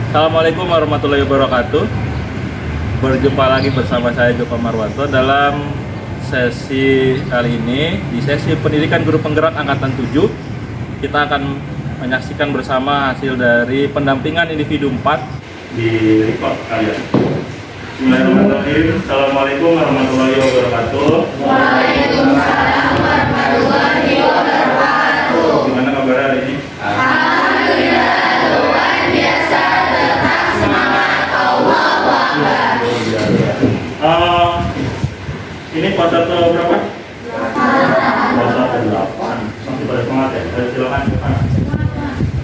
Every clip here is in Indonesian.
Assalamualaikum warahmatullahi wabarakatuh. Berjumpa lagi bersama saya Joko Marwanto dalam sesi kali ini. Di sesi pendidikan guru penggerak angkatan 7, kita akan menyaksikan bersama hasil dari pendampingan individu 4 di record kalian. Bismillahirrahmanirrahim. Assalamualaikum warahmatullahi wabarakatuh. Waalaikumsalam warahmatullahi wabarakatuh. Gimana kabar hari ini? Alhamdulillah, luar biasa. Tetap semangat. Allahu Akbar. Ini puasa ke berapa? 8. Puasa ke 8. Masih pada semangat ya? Silakan.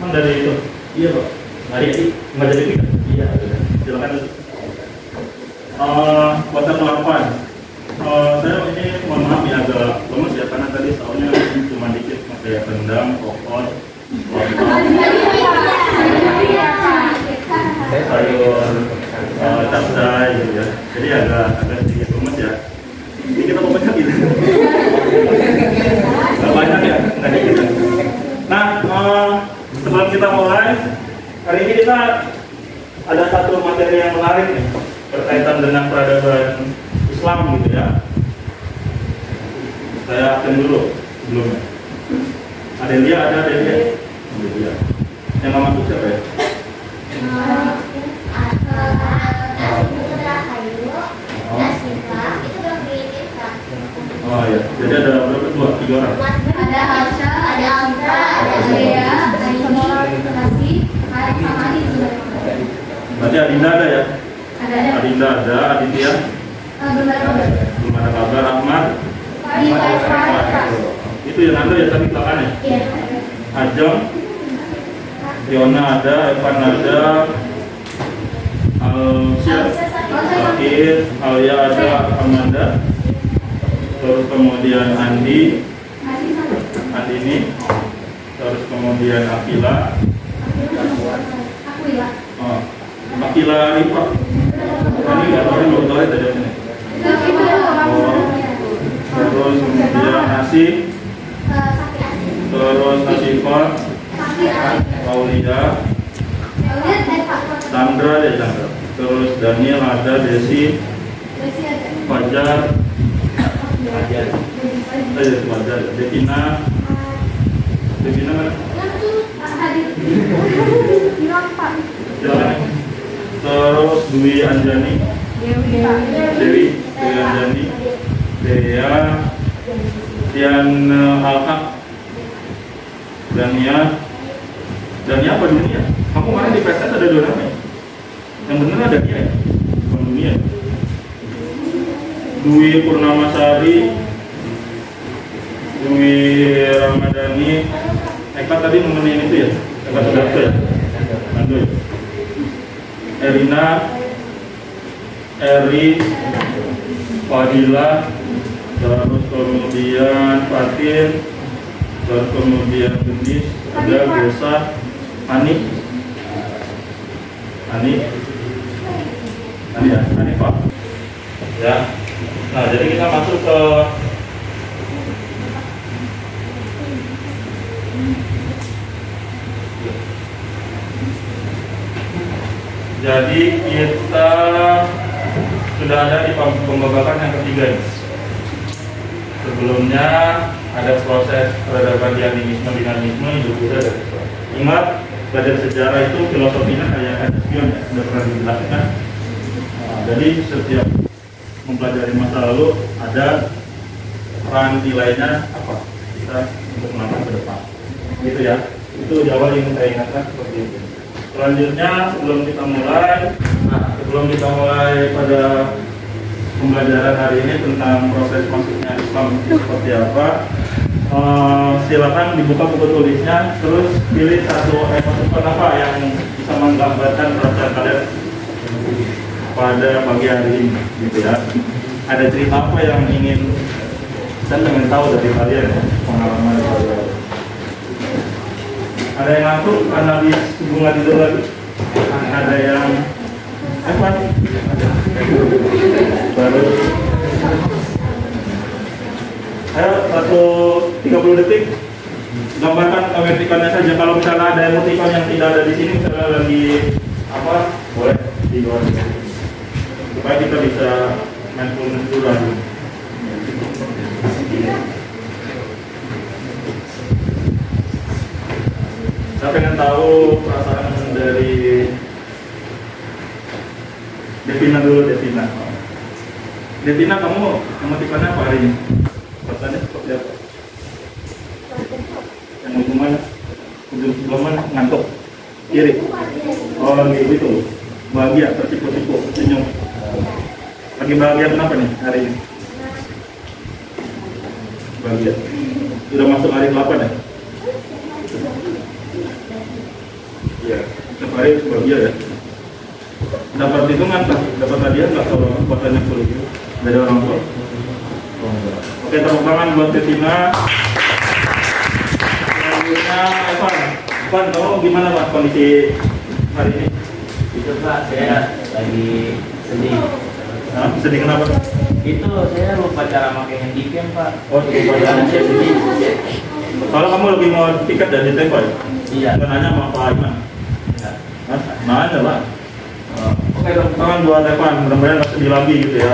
Kan dari itu? Iya Pak. Hari ini nggak jadi kita? Iya. Silakan. Puasa ke 8. Saya ini mohon maaf ya agak lemes ya karena tadi soalnya cuma dikit kayak rendang, opor, sayur, capcay gitu ya. Jadi agak sedikit lemes ya. Ini kita mau banyak gitu. Gak banyak ya, nggak dikit. Nah, sebelum kita mulai, hari ini kita ada satu materi yang menarik nih berkaitan dengan peradaban Islam gitu ya. Saya akan dulu sebelumnya. Ada dia. Yang nggak masuk siapa ya? Oh ya, jadi ada berapa? 3 orang. Ada Harsha, ada Amsa, ada Dea, ada Kasih, sama Ali juga. Berarti Adinda ada ya? Ada. Adinda ada, Aditya? Belum ada kabar. Ahmad? Itu yang ada ya tadi belakangnya? Iya. Ajeng? Fiona ada, Evan ada, Sakir, Alia ada, Amanda, terus kemudian Andi ini, terus kemudian Akila, Akila Rifa. Ini nggak tahu belum tahu tadi ini. Terus kemudian Asih, terus Asifah, Aulia, Sandra, terus Daniel ada, Desi, Fajar, Devina mana? Terus Dwi Anjani, Dewi Anjani, Dea, Tian Alhaq, Dania apa Dunia? Kamu kemarin di PSS ada 2 nama ya? Yang bener ada dia ya? Bukan Dunia. Dwi Purnamasari, Dwi Ramadhani, Eka tadi nemenin itu ya? Eka Sudarso ya? Mandu ya? Erina, Eri, Fadila, terus kemudian Fatin, terus kemudian Gendis, ada Gosa, Ani Pak. Ya. Nah, jadi kita masuk ke jadi kita sudah ada di pembabakan yang ketiga ini. Sebelumnya ada proses peradaban dinamisme, hidup Buddha dan Islam. Ingat, belajar sejarah itu filosofinya kayak spion ya, sudah pernah dijelaskan. Jadi setiap mempelajari masa lalu ada peran nilainya apa kita untuk melangkah ke depan. Gitu ya. Itu di awal yang saya ingatkan seperti itu. Selanjutnya sebelum kita mulai pada pembelajaran hari ini tentang proses masuknya Islam seperti apa, silakan dibuka buku tulisnya, terus pilih satu emotikon apa yang bisa menggambarkan perasaan kalian pada pagi hari ini, gitu ya. Ada cerita apa yang saya ingin tahu dari kalian ya, pengalaman kalian. Ada yang ngantuk karena habis bunga tidur lagi. Ada yang Evan baru. Ayo 30 detik gambarkan emotikonnya saja. Kalau misalnya ada emotikon yang tidak ada di sini, misalnya lagi apa boleh di luar supaya kita bisa mindfulness dulu lagi. Saya pengen tahu perasaan dari Devina dulu, Devina. Devina, kamu tipe apa hari ini? Perasaannya seperti apa? Yang ujung mana? Ujung sebelah mana? Ngantuk? Kiri? Oh, lagi gitu. Bahagia, tersipu-sipu, senyum. Lagi bahagia kenapa nih hari ini? Bahagia. Sudah masuk hari 8 ya? Iya, setiap hari harus bahagia ya. Dapat hitungan tak? Dapat hadiah nggak kalau buatannya kulit dari orang tua? Oh, enggak. Oke, tepuk tangan buat Devina. Selanjutnya Evan. Evan, kamu gimana Pak kondisi hari ini? Itu Pak, saya lagi sedih. Nah, sedih kenapa? Itu saya lupa cara pakai handicam Pak. Oh, Karena saya sedih. kalau kamu lebih mau tiket dari Tekoy? Iya. Bukan nanya sama Pak Iman? Enggak. Nanya Pak. Oke, tepuk tangan buat Evan. Mudah-mudahan nggak sedih lagi gitu ya.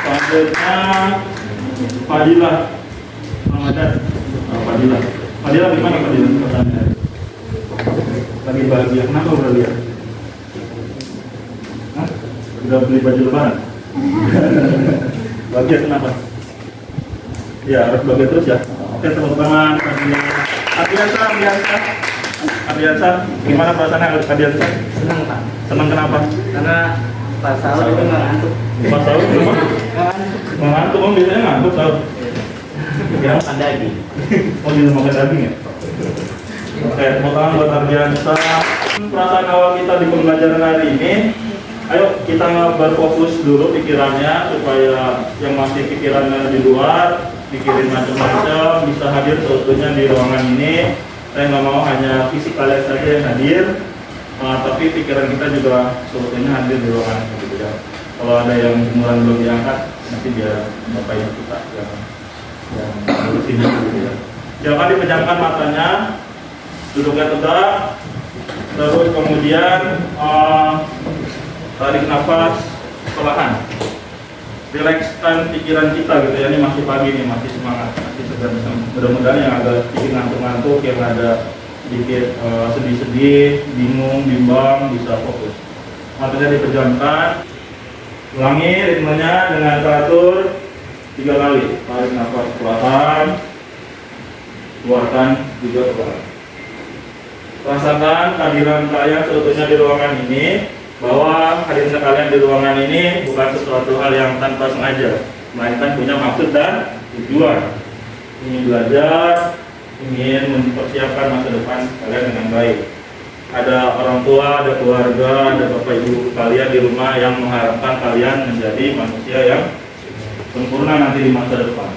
Selanjutnya Fadilah Ramadan. Fadilah. Fadilah gimana Fadilah pertanyaannya? Lagi bahagia. Kenapa bahagia? Hah? Udah beli baju lebaran? Bahagia kenapa? Ya harus bahagia terus ya. Oke, tepuk tangan Fadilah. Ardiansa, gimana perasaan Ardiansa? Senang Pak. Senang kenapa? Karena pas sahur itu nggak ngantuk. Pas sahur kenapa? Nggak ngantuk. Ngantuk, om biasanya ngantuk sahur. Dia makan daging. Oh, di makan daging ya? Oke, tepuk tangan buat Ardiansa. Perasaan awal kita di pembelajaran hari ini, ayo kita berfokus dulu pikirannya supaya yang masih pikirannya di luar, pikirin macam-macam, bisa hadir seutuhnya di ruangan ini. Saya nggak mau hanya fisik kalian saja yang hadir, tapi pikiran kita juga seutuhnya hadir di ruangan gitu ya. Kalau ada yang jemuran belum diangkat, nanti biar bapak ibu kita yang ngurusin gitu ya. Jangan dipejamkan matanya, duduknya tegak, terus kemudian tarik nafas perlahan, rilekskan pikiran kita gitu ya. Ini masih pagi nih, masih semangat, masih segar. Mudah-mudahan yang agak sedikit ngantuk-ngantuk, yang ada sedikit sedih-sedih, bingung, bimbang, bisa fokus. Matanya dipejamkan, ulangi ritmenya dengan teratur 3 kali. Tarik nafas perlahan, keluarkan juga perlahan. Rasakan kehadiran kalian seutuhnya di ruangan ini, bahwa hadirnya kalian di ruangan ini bukan sesuatu hal yang tanpa sengaja, melainkan punya maksud dan tujuan. Ingin belajar, ingin mempersiapkan masa depan kalian dengan baik. Ada orang tua, ada keluarga, ada bapak ibu kalian di rumah yang mengharapkan kalian menjadi manusia yang sempurna nanti di masa depan.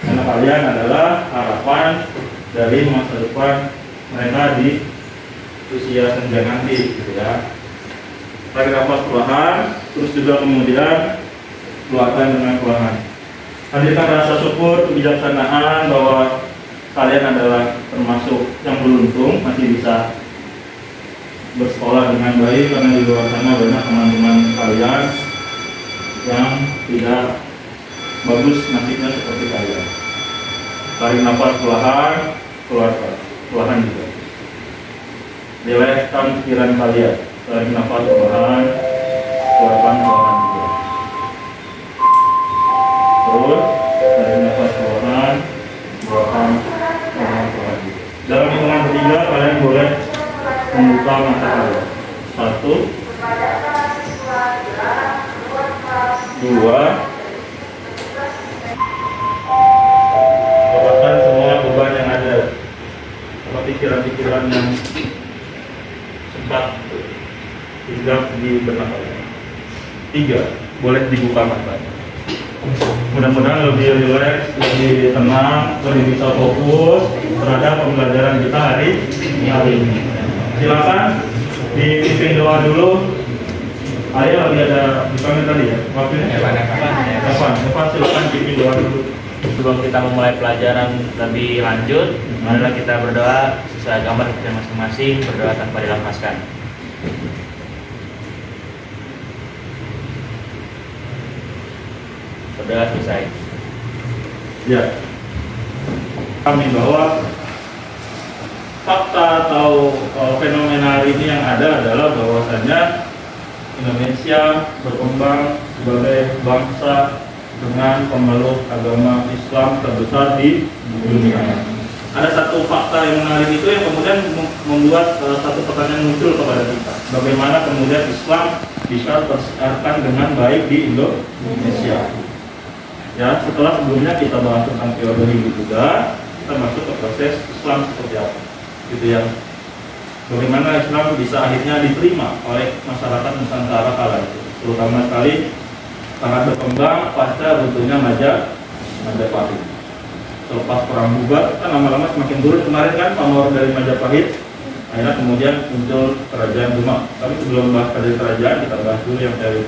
Karena kalian adalah harapan dari masa depan mereka di usia senja nanti, gitu ya. Tarik nafas perlahan, terus juga kemudian keluarkan dengan perlahan. Hadirkan rasa syukur, kebijaksanaan bahwa kalian adalah termasuk yang beruntung, masih bisa bersekolah dengan baik, karena di luar sana banyak teman-teman kalian yang tidak bagus nasibnya seperti kalian. Tarik nafas perlahan, keluarkan perlahan juga. Rilekskan pikiran kalian. Tarik nafas perlahan, keluarkan perlahan juga. Terus tarik nafas perlahan, keluarkan perlahan juga. Dalam hitungan ketiga kalian boleh membuka mata kalian. 1, 2. Lepaskan semua beban yang ada, sama pikiran-pikiran yang sempat hinggap di benak kalian. 3, boleh dibuka matanya. Mudah-mudahan lebih rileks, lebih tenang, lebih bisa fokus terhadap pembelajaran kita hari ini. Silakan dipimpin doa dulu. Ayah lagi ada dipanggil tadi ya, waktunya? Evan, silakan pimpin doa dulu. Sebelum kita memulai pelajaran lebih lanjut, marilah kita berdoa sesuai agama kita masing-masing, berdoa tanpa dilafazkan. Udah selesai. Ya, kami bahwa fakta atau fenomena hari ini yang ada adalah bahwasannya Indonesia berkembang sebagai bangsa dengan pemeluk agama Islam terbesar di dunia. Ada satu fakta yang menarik itu yang kemudian membuat satu pertanyaan muncul kepada kita. Bagaimana kemudian Islam bisa tersiarkan dengan baik di Indonesia? Ya, setelah sebelumnya kita bahas tentang teori juga, kita masuk ke proses Islam seperti apa, gitu ya. Bagaimana Islam bisa akhirnya diterima oleh masyarakat Nusantara kala itu, terutama sekali sangat berkembang pasca runtuhnya Majapahit. Selepas perang bubar, kan lama-lama semakin turun. Kemarin kan pamor dari Majapahit, akhirnya kemudian muncul kerajaan Demak. Tapi sebelum bahas kerajaan, kita bahas dulu yang teori.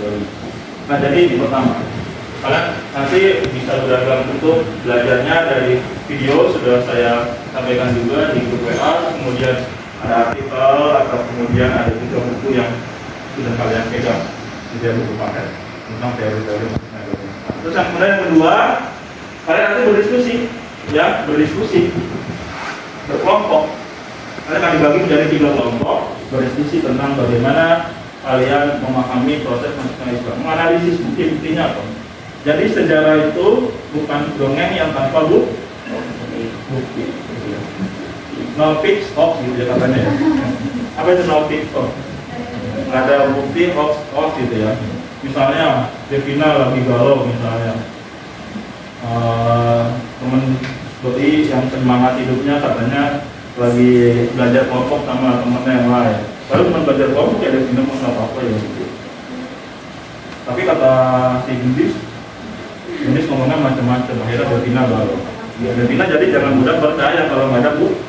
Nah, jadi ini pertama, kalian nanti bisa beragam bentuk belajarnya dari video sudah saya sampaikan juga di grup WA, kemudian ada artikel atau kemudian ada juga buku yang sudah kalian pegang, tidak buku paket tentang teori-teori. Terus yang kemudian yang kedua, kalian nanti berdiskusi, berkelompok. Kalian akan dibagi menjadi 3 kelompok, berdiskusi tentang bagaimana kalian memahami proses masuknya Islam, menganalisis bukti-buktinya apa. Jadi sejarah itu bukan dongeng yang tanpa bukti. No fix hoax gitu ya katanya ya. Apa itu no fix hoax? Ada bukti hoax gitu ya. Misalnya Devina lagi galau misalnya, temen doi yang semangat hidupnya katanya lagi belajar kelompok sama temennya yang lain. Lalu teman belajar kelompok ya Devina mau apa ya gitu. Tapi kata si Gendis ngomongnya macam-macam, akhirnya Devina galau. Devina jadi jangan mudah percaya kalau nggak ada bukti.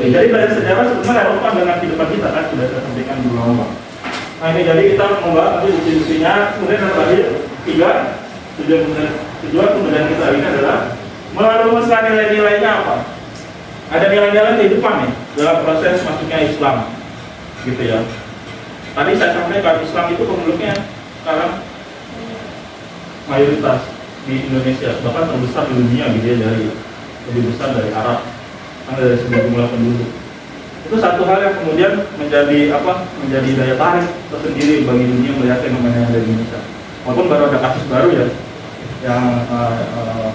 Jadi belajar sejarah sebenarnya relevan dengan kehidupan kita kan, sudah saya sampaikan dulu lama. Nah ini jadi kita membahas nanti bukti-buktinya. Kemudian yang terakhir 3 tujuan kemudian kita ini adalah merumuskan nilai-nilainya apa. Ada nilai-nilai kehidupan nih dalam proses masuknya Islam, gitu ya. Tadi saya sampaikan Islam itu pemeluknya sekarang mayoritas di Indonesia, bahkan terbesar di dunia gitu ya, dari lebih besar dari Arab, dari segi jumlah penduduk. Itu satu hal yang kemudian menjadi daya tarik tersendiri bagi dunia melihat fenomena yang ada di Indonesia. Walaupun baru ada kasus baru ya, yang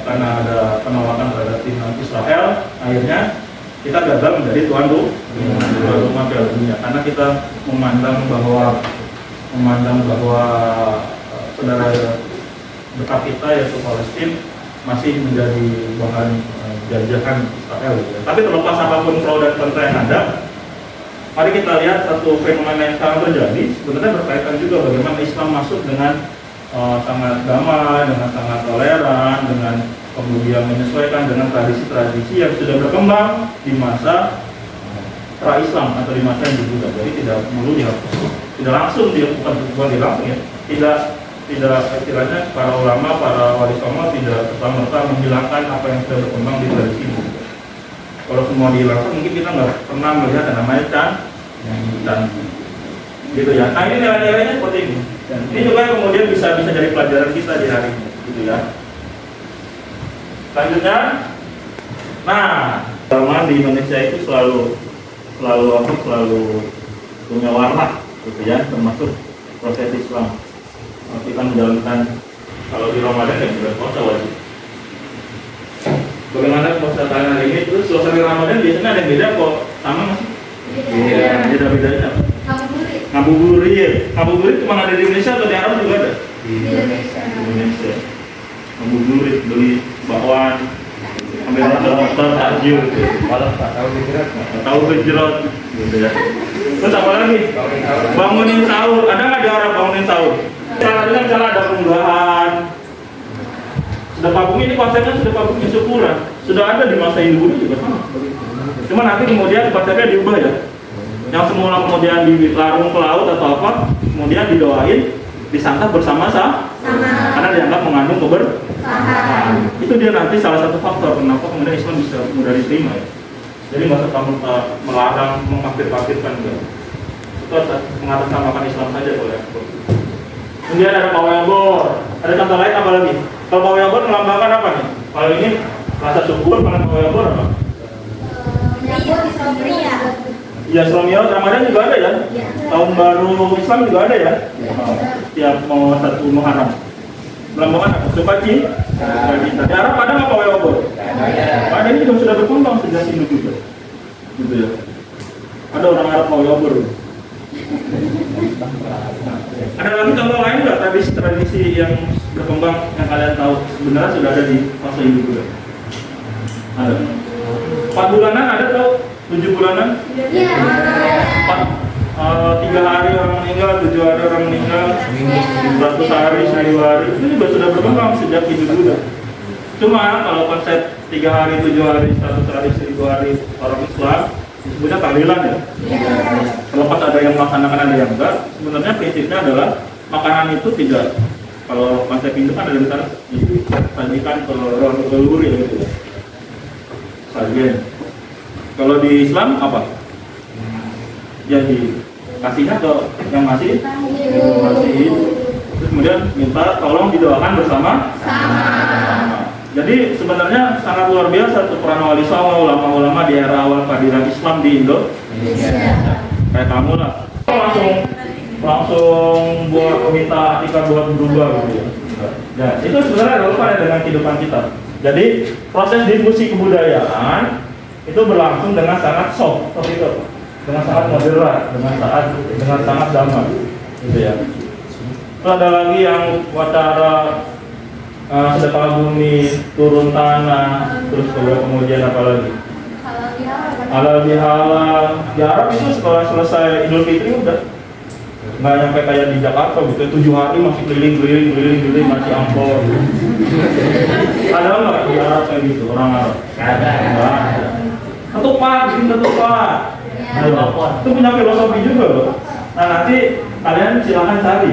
karena ada penolakan terhadap tim Israel, akhirnya kita gagal menjadi tuan rumah Piala Dunia karena kita memandang bahwa saudara dekat kita yaitu Palestina masih menjadi bahan jajahan Israel. Tapi terlepas apapun pro dan kontra yang ada, mari kita lihat satu fenomena yang sekarang terjadi sebenarnya berkaitan juga bagaimana Islam masuk dengan sangat damai, dengan sangat toleran, dengan kemudian menyesuaikan dengan tradisi-tradisi yang sudah berkembang di masa pra-Islam atau di masa yang Buddha. Jadi tidak perlu dihapus, tidak langsung bukan langsung ya, tidak istilahnya para ulama, para wali songo tidak serta-merta menghilangkan apa yang sudah berkembang di tradisi Buddha. Kalau semua dihilangkan mungkin kita nggak pernah melihat yang namanya candi, gitu ya. Nah ini nilai-nilainya seperti ini. Dan ini juga kemudian bisa jadi pelajaran kita di hari ini, gitu ya. Selanjutnya, nah, agama di Indonesia itu selalu punya warna, gitu ya, termasuk proses Islam. Kita menjalankan kalau di Ramadan ya bulan puasa wajib. Bagaimana puasa hari ini? Terus suasana Ramadan biasanya ada yang beda kok, sama masih? Iya. Beda-bedanya. Ngabuburit cuma ada di Indonesia atau di Arab juga ada? Di Indonesia. Ngabuburit, beli bakwan, ambil motor, takjil, malah tahu gejrot, gitu ya. Terus apa lagi? Bangunin sahur, ada nggak di Arab bangunin sahur? Misalnya ada penggahan. Sedekah bumi ini konsepnya sedekah bumi syukuran. Sudah ada di masa Hindu juga sama. Cuma nanti kemudian konsepnya diubah ya. Yang semula kemudian dilarung ke laut atau apa, kemudian didoain, disantap bersama-sama, karena dianggap mengandung keberkahan. Itu dia nanti salah satu faktor kenapa kemudian Islam bisa mudah diterima ya. Jadi nggak serta melarang, mengkafir-kafirkan juga. Itu mengatasnamakan Islam saja boleh. Kemudian ada pawai obor. Ada contoh lain apa lagi? Kalau pawai obor melambangkan apa nih? Kalau ini rasa syukur, kalau pawai obor apa? Menyambut Islam pria. Ya, Islamiyah Ramadan juga ada ya. Tahun baru Islam juga ada ya. Tiap mau 1 Muharram. Melambangkan apa? Sukacita. Di Arab ada nggak pawai obor? Ada, ini juga sudah berkembang sejak Hindu juga. Gitu ya. Ada orang Arab pawai obor. Ada lagi contoh lain nggak tradisi yang berkembang yang kalian tahu sebenarnya sudah ada di fase Hindu juga? Ada. 4 bulanan ada tau? 7 bulanan? Iya. 3 hari orang meninggal, 7 hari orang meninggal, 100 hari, 1000 hari. Itu juga sudah berkembang sejak Hindu juga. Cuma kalau konsep 3 hari, 7 hari, 100 hari, 1000 hari orang Islam disebutnya tahlilan ya. Terlepas ada yang melaksanakan ada yang enggak, sebenarnya prinsipnya adalah makanan itu tidak, kalau konsep Hindu kan ada di sana disajikan ke leluhur ya gitu ya. Sajian. Kalau di Islam apa? Yang dikasihnya ke yang masih terus kemudian minta tolong didoakan bersama. Jadi sebenarnya sangat luar biasa tuh peran wali songo, ulama-ulama di era awal kehadiran Islam di Indo. Kayak kamu lah, langsung buat minta Atika buat berubah gitu ya. Ya, itu sebenarnya relevan dengan kehidupan kita. Jadi proses difusi kebudayaan itu berlangsung dengan sangat soft, itu, dengan sangat moderat, dengan sangat damai, gitu ya. Terus ada lagi yang wacara sedekah bumi, turun tanah, terus kemudian apa lagi? Halal bihalal. Di Arab itu setelah selesai Idul Fitri udah nggak nyampe kayak di Jakarta gitu, 7 hari masih keliling masih ampor. Ada nggak di Arab kayak gitu orang Arab? Ada. Ketupat, bikin ketupat. Itu punya filosofi juga loh. Nah nanti kalian silahkan cari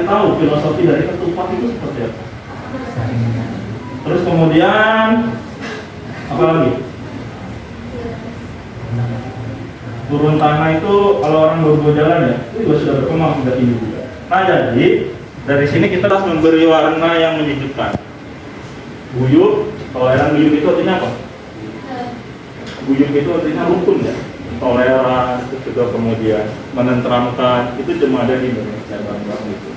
tahu filosofi dari ketupat itu seperti apa. Terus kemudian apa lagi? Turun tanah itu kalau orang baru jalan ya, itu juga sudah berkembang sudah tinggi juga. Nah jadi dari sini kita harus memberi warna yang menyejukkan. Buyut, kalau orang buyut itu artinya apa? Buyut itu artinya rukun ya, toleran, itu juga kemudian menenteramkan, itu cuma ada di Indonesia bang itu.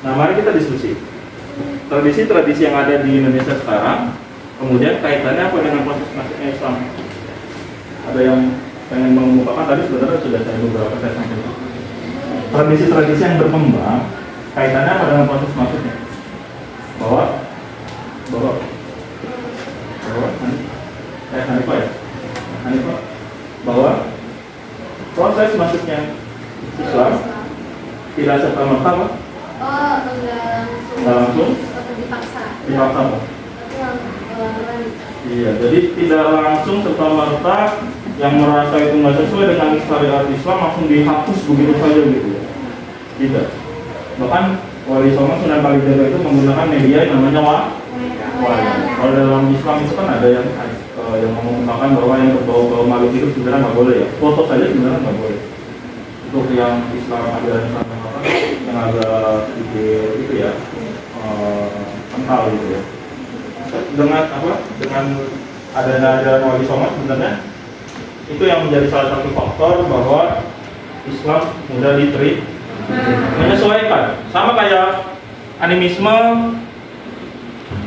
Nah mari kita diskusi tradisi-tradisi yang ada di Indonesia sekarang, kemudian kaitannya apa dengan proses masuknya Islam. Ada yang pengen mengungkapkan, tadi sebenarnya sudah saya beberapa saya sampaikan. Tradisi-tradisi yang berkembang kaitannya apa dengan proses masuknya? Bahwa proses masuknya Islam tidak serta-merta nggak langsung dipaksa. apa? Iya, jadi tidak langsung serta-merta yang merasa itu nggak sesuai dengan syariat Islam langsung dihapus begitu saja gitu ya. Tidak. Bahkan Wali Songo Sunan Kalijaga itu menggunakan media yang namanya wayang. Kalau dalam Islam itu kan ada yang mengungkapkan bahwa yang berbau-bau makhluk hidup sebenarnya nggak boleh ya. Foto saja sebenarnya nggak boleh. Untuk yang Islam ajaran Islam yang agak sedikit gitu ya, kental gitu ya. Dengan adanya ajaran Wali Songo sebenarnya itu yang menjadi salah satu faktor bahwa Islam mudah menyesuaikan. Sama kayak animisme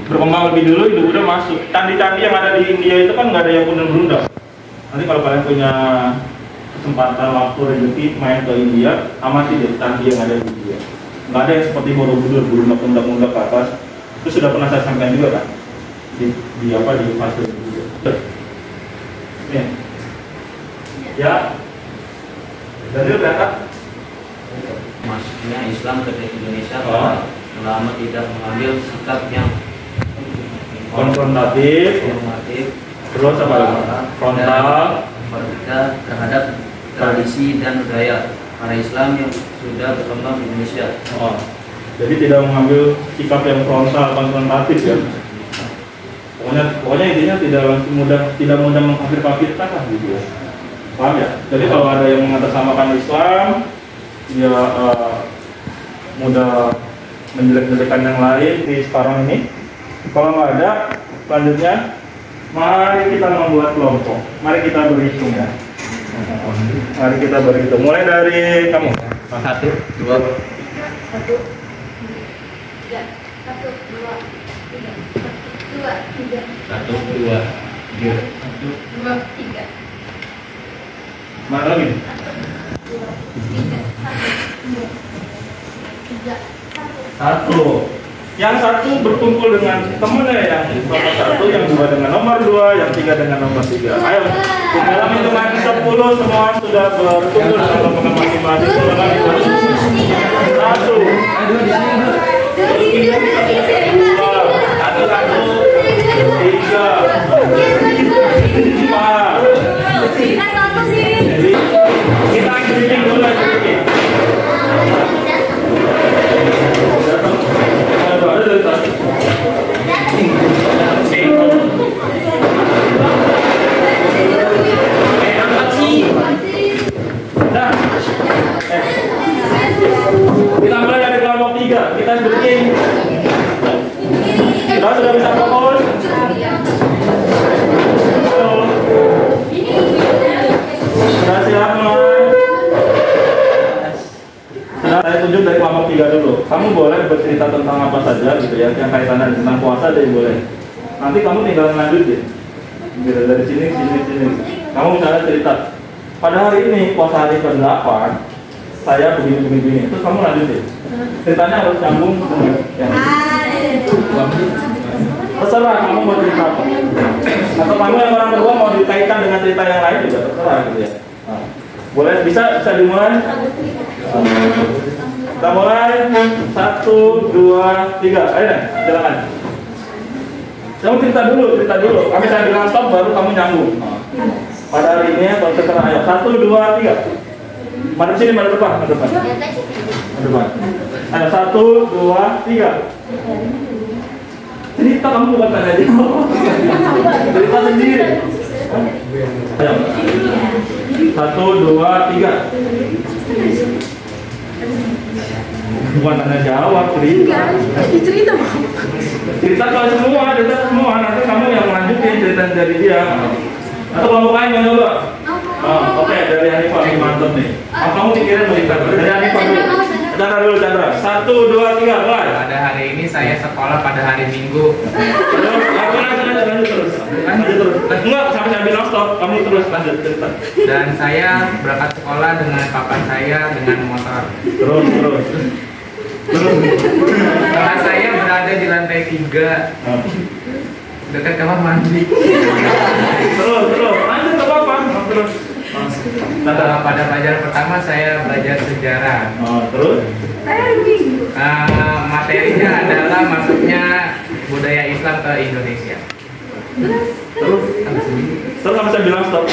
berkembang lebih dulu, itu udah masuk. Candi-candi yang ada di India itu kan nggak ada yang berundang. Nanti kalau kalian punya kesempatan waktu rezeki main ke India, amati deh candi yang ada di India. Nggak ada yang seperti Borobudur berundak-undak ke atas. Itu sudah pernah saya sampaikan juga kan di fase juga. Ya. Jadi berangkat masuknya Islam ke Indonesia selama tidak mengambil sikap yang konfrontatif, terus apa lagi? Frontal terhadap tradisi dan budaya para Islam yang sudah berkembang di Indonesia. Jadi tidak mengambil sikap yang frontal, konfrontatif ya. Pokoknya intinya tidak mudah mengkafir-kafirkan lah gitu ya. Paham ya? Jadi kalau ada yang mengatasnamakan Islam, dia mudah menjelek-jelekan yang lain di sekarang ini. Kalau nggak ada, selanjutnya mari kita membuat kelompok. Mari kita berhitung ya. Mari kita berhitung. Mulai dari kamu. 1, 2, 1, 2, 3, 1, 2, 3, 2, 3, 1, 2, 3. 2, 3. Mana lagi? 1. Yang 1 berkumpul dengan temennya yang nomor 1, yang 2 dengan nomor 2, yang 3 dengan nomor 3. Ayo, dalam hitungan 10 semua sudah berkumpul dengan nomor masing-masing. Dalam hitungan 1, 3, 4. Kita keliling dulu aja. Kita mulai dari kelompok 3. Kita berking. Kita sudah bisa fokus. Sudah siap, Mas? Sudah, saya tunjuk dari kelompok 3 dulu. Kamu boleh bercerita tentang apa saja gitu ya, yang kaitannya tentang puasa jadi boleh. Nanti kamu tinggal lanjutin. Gitu, dari sini. Kamu misalnya cerita, pada hari ini puasa hari ke-8 saya begini. Terus kamu lanjutin. Ceritanya harus nyambung dengan yang terserah kamu mau cerita apa. Atau kamu yang orang kedua mau dikaitkan dengan cerita yang lain juga terserah gitu ya. Nah, boleh, bisa dimulai. Kita mulai. 1, 2, 3. Ayo deh, silakan. Kamu cerita dulu. Kami saya bilang stop baru kamu nyambung. Pada hari ini atau terserah. Ayo, 1, 2, 3. Mana sini, mana depan. Ayo, 1, 2, 3. Cerita, kamu bukan tanya jawab. Cerita sendiri. Ayo. 1, 2, 3. Bukan tanya jawab, cerita. Cerita kalau semua. Nanti kamu yang lanjutin cerita dari dia. Atau kelompok lain yang coba. Oke, dari Hanifah ini mantap nih. Kamu pikirin cerita dari Hanifah dulu. Chandra. 1, 2, 3, mulai. Pada hari ini saya sekolah pada hari Minggu. Terus, lanjut terus. Enggak, sampai saya bilang stop, kamu terus lanjut cerita. Dan saya berangkat sekolah dengan papa saya dengan motor. Terus. Setelah saya berada di lantai 3 dekat kamar mandi. Terus. Lanjut ke apa? Terus. Pada pelajaran pertama saya belajar sejarah. Terus? Materinya adalah masuknya budaya Islam ke Indonesia. Terus kamu saya bilang stop.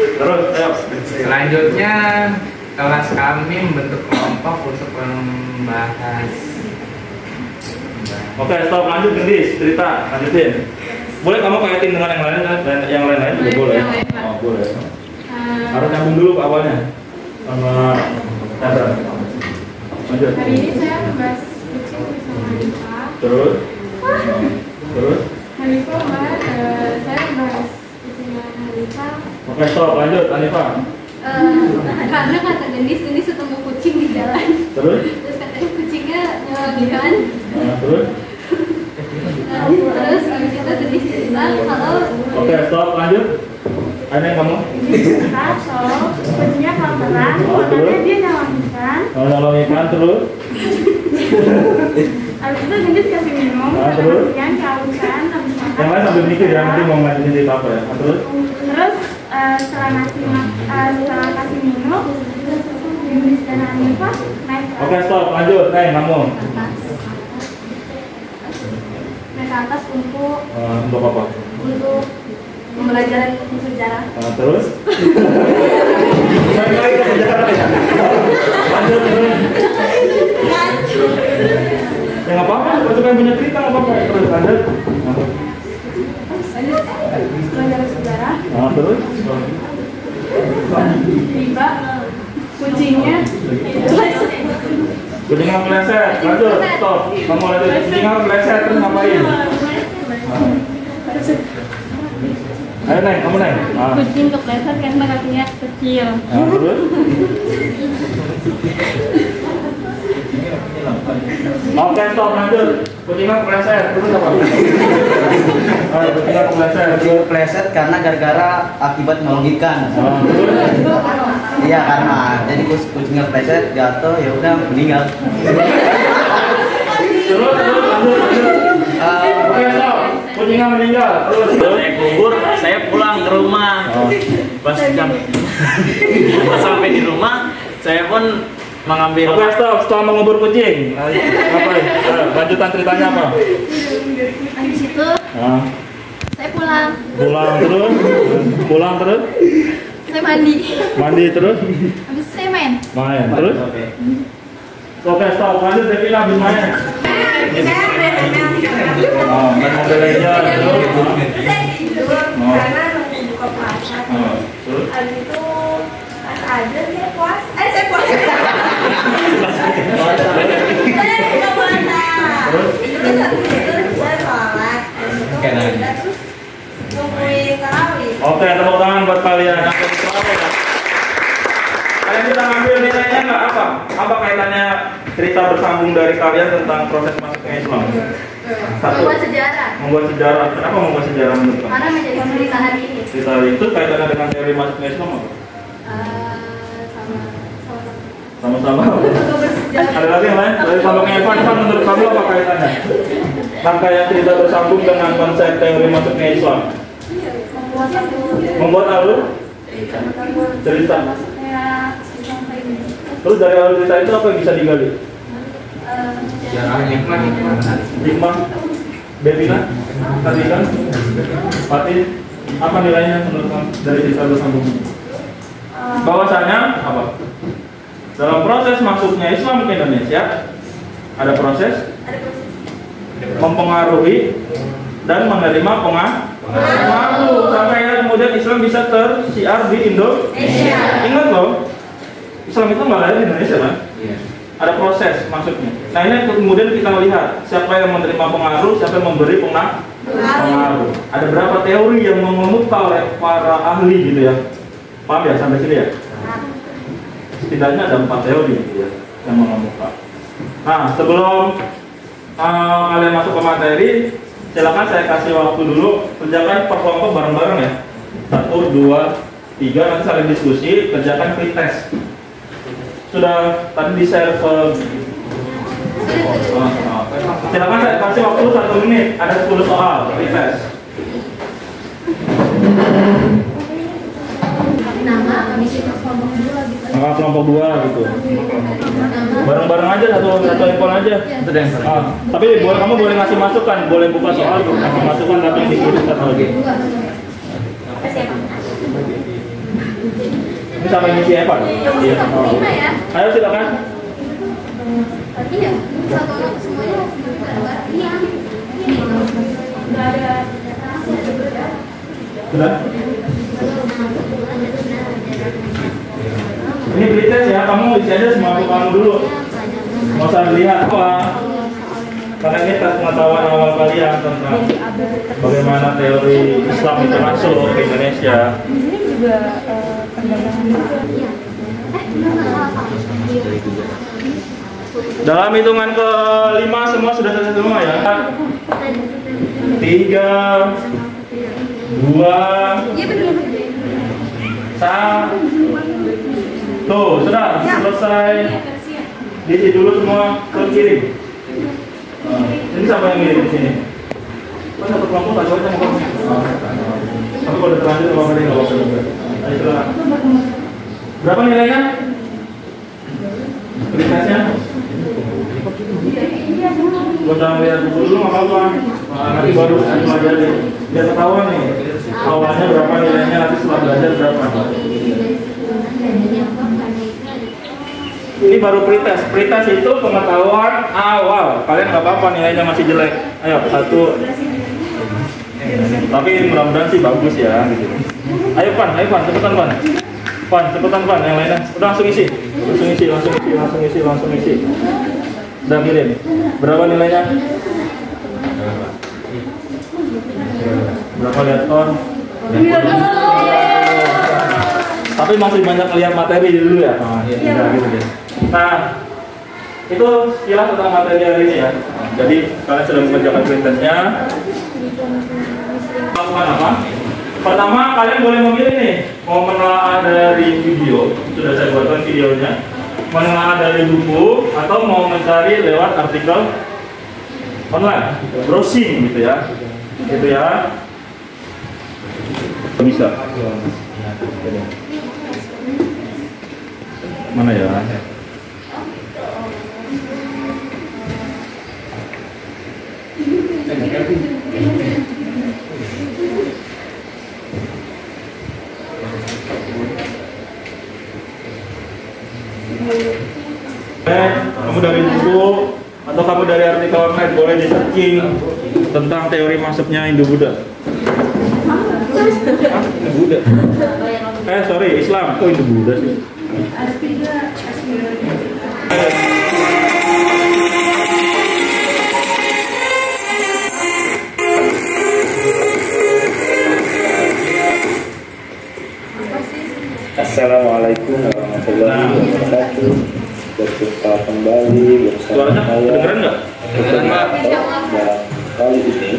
Terus, ayo. Selanjutnya kelas kami membentuk kelompok untuk membahas. Oke, stop, lanjut gendis, cerita, lanjutin. Boleh kamu kaitin dengan yang lain juga boleh. Boleh. Harus nyambung dulu ke awalnya. Sama Chandra. Lanjut. Hari ini saya membahas kucing bersama Hanifah. Terus. Hanifah saya membahas kucingnya Hanifah. Oke, stop, lanjut, Hanifah. Karena kata Gendis ketemu kucing di jalan. Terus Katanya kucingnya nyelamikan. Terus Habis itu Gendis cerita kalau oke, stop, lanjut. Ada yang kamu? kucingnya kelaparan, makanya dia nyelamikan. Nolong ikan terus. Habis itu Gendis kasih minum, terus? kasihan kehausan, habis makan. Yang lain sambil mikir ya, nanti mau ngajarin cerita apa ya. Terus Setelah kasih minum, Gendis dan Hanifah naik ke oke, stop, lanjut. Kamu atas. Naik ke atas untuk apa? untuk pembelajaran sejarah. Terus balik ke sejarah ya. Lanjut. Ya nggak apa-apa, kalau kan punya cerita nggak apa-apa. Terus lanjut. Pelajaran sejarah. Terus Tiba Kucingnya Kucingnya meleset, lanjut, stop. Kamu lanjut, kucingnya meleset, terus ngapain? Ayo Neng, kamu Neng. kucing kepleset karena kakinya kecil. Terus? Oke, stop, lanjut. Kucingnya kepleset, terus apa? Kucingnya kepleset. Kucing kepleset karena gara-gara akibat merugikan. Iya karena jadi kucingnya kepleset jatuh ya udah meninggal. Terus, lanjut. Oke, stop. Kucingnya meninggal. Terus. Saya kubur, saya pulang ke rumah. Pas sampai di rumah, saya pun mengambil. Oke, stop. Setelah mengubur kucing, ngapain? Lanjutan ceritanya apa? Habis itu saya pulang. Pulang terus? Saya mandi. Mandi terus? Habis itu saya main. Main terus? Oke, stop. Lanjut, Devina habis main. Main Mobile Legends terus? Saya tidur karena nunggu buka puasa. Terus? Habis itu pas azan saya puasa. Saya puasa. Saya buka puasa. Terus? Itu kan habis itu saya sholat. Habis itu udah terus nungguin tarawih. Oke, tepuk tangan buat kalian. Kalian bisa ngambil nilainya nggak apa? Apa kaitannya cerita bersambung dari kalian tentang proses masuknya Islam? Satu. Membuat sejarah. Membuat sejarah. Kenapa membuat sejarah menurut kamu? Karena menjadi cerita hari ini. Cerita itu kaitannya dengan teori masuknya Islam apa? Sama-sama. Ada lagi yang lain? Dari sambungnya Evan, menurut kamu apa kaitannya? Rangkaian cerita bersambung dengan konsep teori masuknya Islam. Membuat alur cerita. Terus dari alur cerita itu apa yang bisa digali? Hikmah. Bebina, tadi kan, Fatih, apa nilainya menurut kamu dari cerita bersambung? Bahwasanya apa? Dalam proses masuknya Islam ke Indonesia ada proses mempengaruhi dan menerima pengaruh sampai kemudian Islam bisa tersiar di Indonesia. Ingat loh, Islam itu nggak lahir di Indonesia kan? Ada proses masuknya. Nah ini kemudian kita lihat siapa yang menerima pengaruh, siapa yang memberi pengaruh. Ada berapa teori yang mengemuka oleh para ahli gitu ya? Paham ya sampai sini ya? Setidaknya ada 4 teori gitu ya yang mengemuka. Nah sebelum kalian masuk ke materi, silakan saya kasih waktu dulu, kerjakan per kelompok bareng-bareng ya. 1, 2, 3, nanti saling diskusi, kerjakan free test. Sudah tadi di share ke silakan saya kasih waktu 1 menit, ada 10 soal free test. Nama komisi kelompok 2 gitu. Kelompok 2 gitu. Bareng-bareng aja satu handphone aja. Tapi kamu boleh ngasih masukan, boleh buka soal tuh, ngasih masukan tapi yang ditulis satu lagi. Ini sama ngisi Evan. Iya. Ayo silakan. Iya, satu orang semuanya bareng-bareng. Iya. Enggak ada Sudah? Ini pretest ya, kamu isi aja semampu kamu dulu. Nggak usah dilihat apa. Karena ini tes pengetahuan awal kalian tentang bagaimana teori Islam itu masuk ke Indonesia. Ini juga perdagangan juga. Dalam hitungan ke-5 semua sudah selesai semua ya. 3, 2, 1. Tuh, sudah selesai. Diisi dulu semua ke kiri. Ini siapa yang ngirim di sini? Satu kelompok tak jawabnya mau kamu. Tapi kalau udah terlanjur sama mereka nggak apa-apa juga. Ayo silakan. Berapa nilainya? Kualitasnya? Gak usah lihat buku dulu nggak apa-apa. Nanti baru pelajari. Biar ketahuan nih. Awalnya berapa nilainya, nanti setelah belajar berapa. Ini baru pretest. Pretest itu pengetahuan awal. Kalian nggak apa-apa nilainya masih jelek. Ayo 1. Tapi mudah-mudahan sih bagus ya. Gitu. Ayo Pan, cepetan Pan. Pan, cepetan Pan, yang lainnya. Udah langsung isi. Langsung isi. Udah kirim. Berapa nilainya? Berapa lihat Ton? Tapi masih banyak lihat materi dulu ya. Iya. Gitu deh. Nah, itu sekilas tentang materi hari ini ya. Jadi kalian sudah mengerjakan printesnya. Lakukan apa? Pertama, kalian boleh memilih nih, mau menelaah dari video, sudah saya buatkan videonya, menelaah dari buku, atau mau mencari lewat artikel online, browsing gitu ya. Bisa. Mana ya? Kamu dari buku atau kamu dari artikel online boleh di searching tentang teori masuknya Hindu-Buddha. Hindu-Buddha. Sorry, Islam. Kok Hindu-Buddha sih? Assalamualaikum warahmatullahi wabarakatuh. Berjumpa kembali bersama saya. Kedengeran nggak? Dan kali ini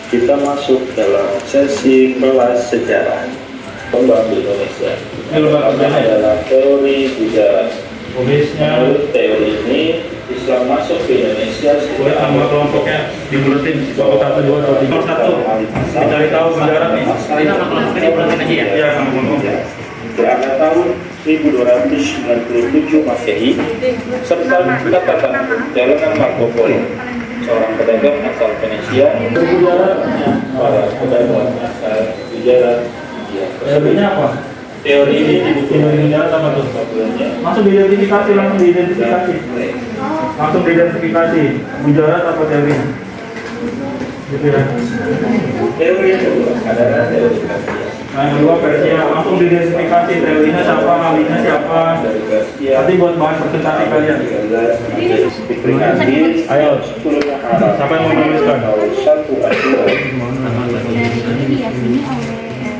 kita masuk dalam sesi kelas sejarah kembang di Indonesia. Adalah teori sejarah. Menurut teori ini, Islam masuk ke Indonesia Boleh nama kelompoknya di buletin. Nomor 1, 2, atau 3. Nomor 1. Mencari tahu sejarah nih. Ini nama kelompoknya di buletin aja ya? Iya, sama kelompoknya. Pada tahun 1297 Masehi serta mencatatkan perjalanan Marco Polo, seorang pedagang asal Venesia, para pedagang asal Gujarat. Teorinya apa? Teori ini Teori sejarah apa tuh? Langsung diidentifikasi. Gujarat apa teorinya? Gitu ya. teori yang kedua adalah teori Persia. Nah, yang kedua Persia, langsung diidentifikasi teorinya siapa, ahlinya siapa. Dari Persia, Nanti buat bahan presentasi kalian. 13 Fikri Hadis, Ayo. 10 Haram, Siapa yang mau menuliskan? 1 Asyura,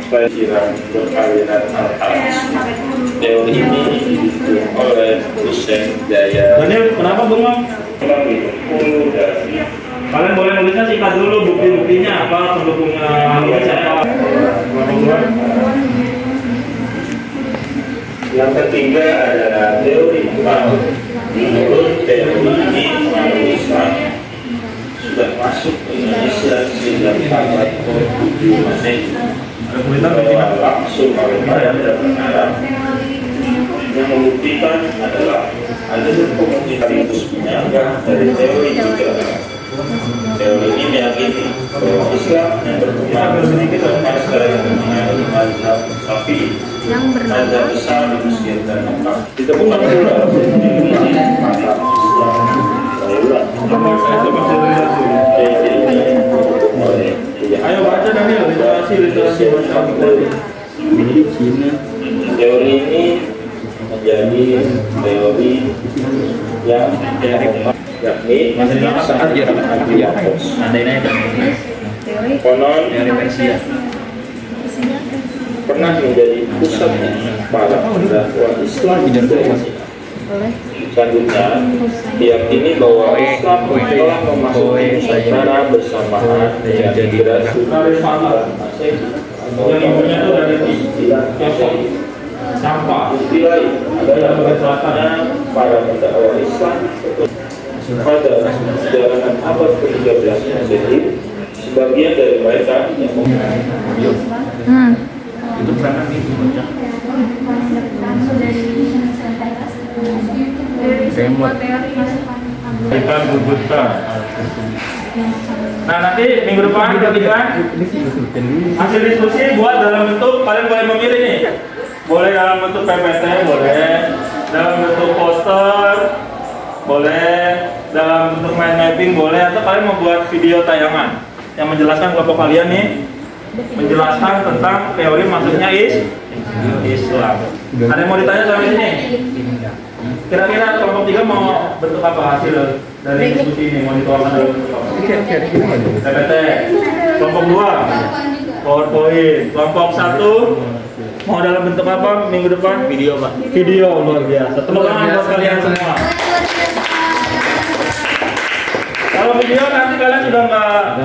pelajaran perkawinan al-Haras. Teori ini didukung oleh Hussein Jaya. Daniel, kenapa bengong? Melalui 10 dari Kalian boleh nulisnya singkat dulu, bukti-buktinya apa, pendukungnya ahlinya siapa. Yang ketiga adalah teori Islam. Menurut teori ini, umat Islam sudah masuk ke Indonesia sejak abad ke-7 Masehi. Bahwa langsung mereka tidak Arab. Yang membuktikan adalah ada hukum sekaligus penyangga dari teori juga. Teori ini meyakini bahwa Islam yang berkembang lepas dari mengenai mazhab Syafi'i, mazhab besar di Mesir dan Mekah. Ditemukan pula mazhab Islam. Saya ulang. Ayo baca Daniel, literasi Teori ini menjadi teori yang yakni konon pernah menjadi pusat para dakwah Islam di Indonesia. Selanjutnya, diyakini bahwa Islam telah memasuki Nusantara bersamaan dengan migrasi Masehi atau tahun 9 Masehi. sampah. Bukti lain adalah bahwasanya para pendakwah Islam pada perjalanan abad ke-13 Masehi, sebagian dari mereka yang Kita gugurkan. Nah, nanti minggu depan kita berikan hasil diskusi buat dalam bentuk, kalian boleh memilih nih. Boleh dalam bentuk PPT, boleh dalam bentuk poster, boleh dalam bentuk mind mapping, boleh, atau kalian membuat video tayangan yang menjelaskan kelompok kalian nih menjelaskan tentang teori masuknya Islam. Ada yang mau ditanya sampai sini? Kira-kira kelompok 3 mau bentuk apa hasil dari diskusi ini? Mau dituangkan dalam bentuk apa? PPT. Kelompok 2 PowerPoint. Kelompok 1 mau dalam bentuk apa minggu depan? Video, Pak. Video, luar biasa. Tepuk tangan buat kalian semua. Kalau video nanti kalian sudah nggak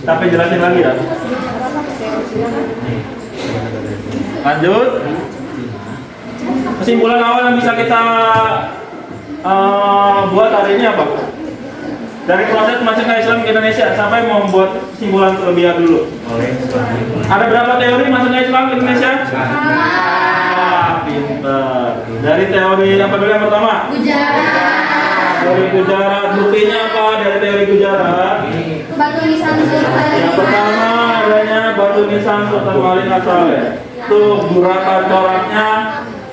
sampai jelasin lagi ya. Lanjut. Kesimpulan awal yang bisa kita buat hari ini apa? Dari proses masuknya Islam ke Indonesia, sampai mau membuat kesimpulan terlebih dahulu. Ada berapa teori masuknya Islam ke Indonesia? Pinter. Dari teori apa dulu yang pertama? Teori Gujarat. Buktinya apa dari teori Gujarat? Batu nisan Sultan. Yang pertama adanya batu nisan Sultan Malik Asal. Itu guratan coraknya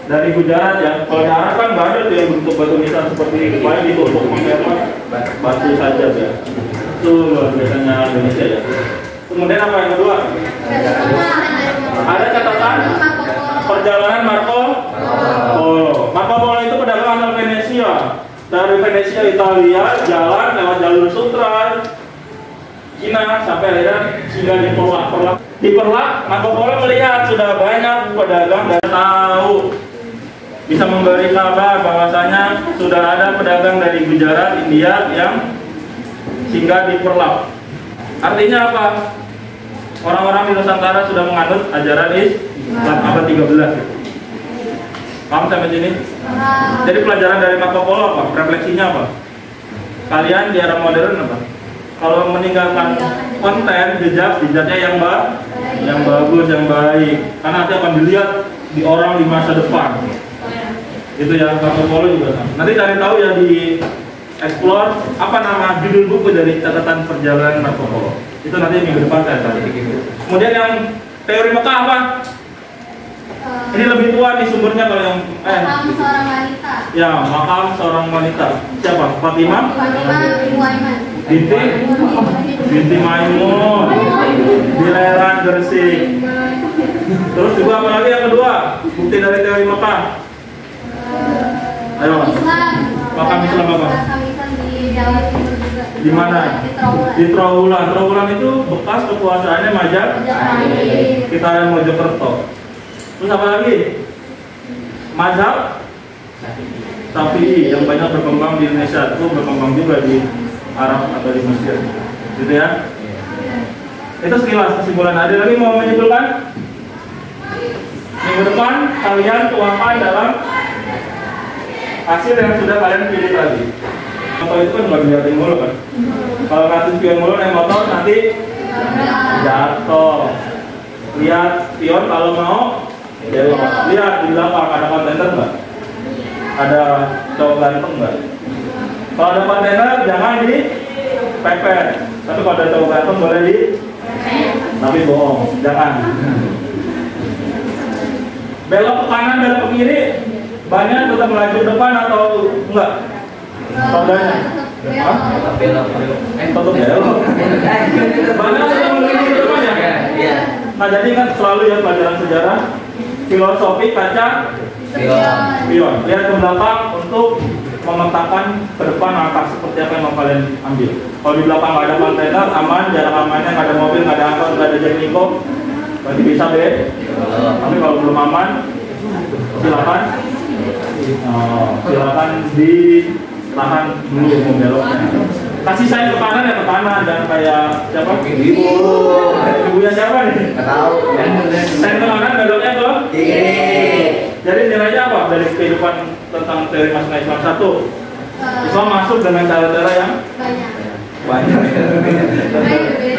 dari Gujarat ya. Kalau di Arab kan nggak ada tuh yang bentuk batu nisan seperti ini. Paling ditutup pakai apa? Batu saja ya. Itu luar biasanya Indonesia ya. Kemudian apa yang kedua? Ada catatan perjalanan Marco Polo. Marco Polo itu pedagang asal Venesia. Dari Venesia Italia jalan lewat jalur Sutra Cina sampai akhirnya singgah di Perlak. Di Perlak Marco Polo melihat sudah banyak pedagang dan tahu, bisa memberi kabar bahwasanya sudah ada pedagang dari Gujarat, India yang singgah di Perlak. Artinya apa? Orang-orang di Nusantara sudah menganut ajaran Islam abad 13. Paham sampai sini? Jadi pelajaran dari Marco Polo apa? Refleksinya apa? Kalian di era modern apa? Kalau meninggalkan konten, jejaknya yang bagus, yang baik, karena nanti akan dilihat di orang di masa depan. Itu ya, Marco Polo juga sama. Nanti cari tahu ya di explore apa nama judul buku dari catatan perjalanan Marco Polo. Itu nanti minggu depan saya cari. Kemudian yang teori Mekah apa? Ini lebih tua nih sumbernya kalau yang Makam seorang wanita. Ya, makam seorang wanita. Siapa? Fatimah? Muaiman. Binti Maimun. Di Leran Gresik. Terus juga apa lagi yang kedua? Bukti dari teori Mekah. Ayo. Islam. Makam Islam apa? Makam Islam di Jawa Timur juga. Di mana? Di Trawulan. Trawulan itu bekas kekuasaannya Majapahit. Kita yang Mojokerto. Terus apa lagi? Mazhab Syafi'i yang banyak berkembang di Indonesia, itu berkembang juga di Arab atau di Mesir, gitu ya. Itu sekilas kesimpulan. Ada lagi mau menyimpulkan? Minggu depan kalian tuangkan dalam hasil yang sudah kalian pilih tadi. Motor itu kan nggak dilihatin mulu kan? Kalau ngasih spion mulu naik motor nanti jatuh. Lihat spion kalau mau. Lihat di belakang ada kontainer nggak? Ada cowok ganteng nggak? Kalau ada kontainer jangan dipepet. Tapi kalau ada cowok ganteng boleh di. Tapi bohong, jangan. Belok ke kanan, belok ke kiri, banyak tetap melaju depan atau enggak? Rodanya? Tetap belok. Banyak tetap melaju ke depan ya? Iya. Nah jadi kan selalu ya pelajaran sejarah, filosofi kaca spion. Lihat ke belakang untuk memetakan ke depan langkah seperti apa yang mau kalian ambil. Kalau di belakang nggak ada kontainer, aman, jarak amannya nggak ada mobil, nggak ada angkot, nggak ada jerniko, berarti bisa deh. Tapi kalau belum aman, silakan ditahan dulu membeloknya. Kasih saya ke kanan ya ke kanan, jangan kayak siapa? Ibunya siapa nih? Nggak tahu. Saya ke kanan, beloknya ke kiri. Jadi nilainya apa dari kehidupan tentang teori masuknya Islam? Satu, Islam masuk dengan cara-cara yang banyak.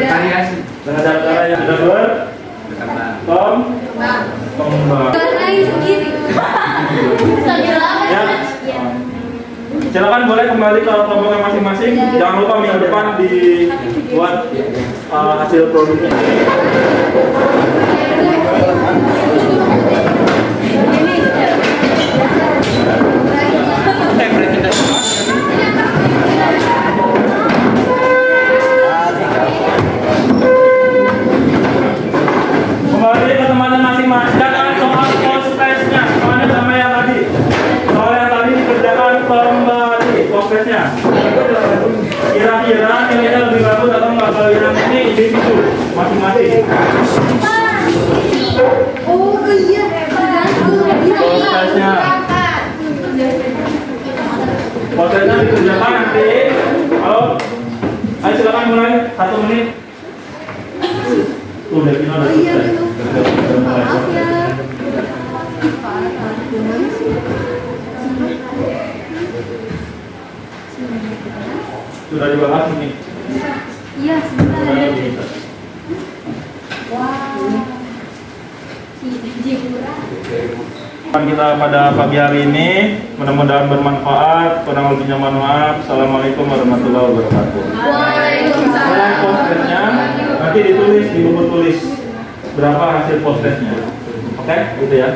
Variasi. Dengan cara-cara yang sudah berkembang. Ya. Silakan boleh kembali ke kelompoknya masing-masing. Jangan lupa minggu depan dibuat hasil produknya. mati. Oh iya, Prosesnya. Prosesnya dikerjakan nanti. Halo, ayo silakan mulai 1 menit. Tuh, Devina udah selesai. Udah mulai. maaf ya. Sudah dibahas ini. Iya, sebentar. Sudah bisa. Wow. Kita pada pagi hari ini mudah-mudahan bermanfaat. Kurang lebihnya mohon maaf. Assalamualaikum warahmatullahi wabarakatuh. Waalaikumsalam. Postnya nanti ditulis di buku tulis berapa hasil postnya. Oke, gitu ya.